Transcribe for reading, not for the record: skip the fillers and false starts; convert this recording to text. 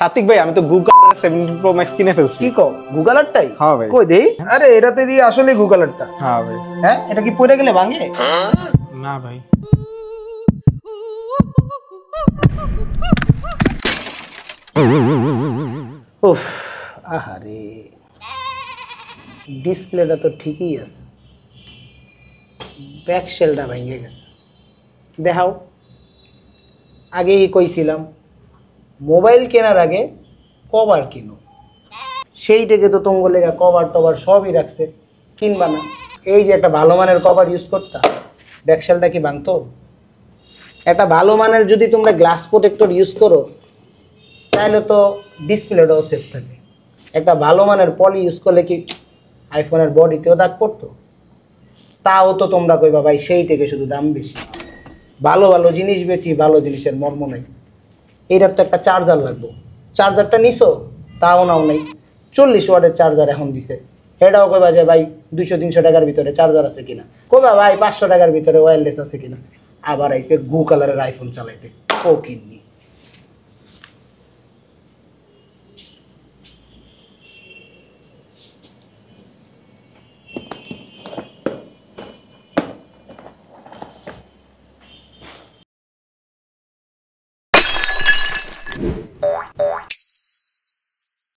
সাত্বিক ভাই আমি তো গুগল 17 প্রো ম্যাক্স কিনে ফেলছি। কি কও গুগলারটাই? হ্যাঁ ভাই। কই দেই? আরে এটাতে দি আসলে গুগলারটা। হ্যাঁ ভাই। হ্যাঁ এটা কি পড়ে গেলে ভাঙে? না ভাই। উফ আহারে ডিসপ্লেটা তো ঠিকই আছে, ব্যাক শেলটা ভেঙে গেছে। দেখাও, আগেই কইছিলাম মোবাইল কেনার আগে কভার কিনো, সেইটাকে তো তোমার লেগা কভার টভার সবই রাখছে, কিনবা না? এই যে একটা ভালো মানের কভার ইউজ করতা, ব্যাক শেলটা কি ভাঙতো? একটা ভালো মানের যদি তোমরা গ্লাস প্রোটেক্টর ইউজ করো তাহলে তো ডিসপ্লেটাও সেফ থাকে। একটা ভালো মানের পলি ইউজ করলে কি আইফোনের বডিতেও দাগ পড়তো? তাও তো তোমরা কইবা ভাই সেই থেকে শুধু দাম বেশি। ভালো ভালো জিনিস বেচি, ভালো জিনিসের মর্ম নাই। এইটার তো একটা চার্জার লাগবে, চার্জারটা নিছো তাও নাও নাই। 40 ওয়াটের চার্জার এখন দিছে, এটাও কইবা যে ভাই 200-300 টাকার ভিতরে চার্জার আছে কিনা, কইবা ভাই 500 টাকার ভিতরে ওয়্যারলেস আছে কিনা। আবার আইছে গু কালারের আইফোন চালাইতে, ফকিন্নি।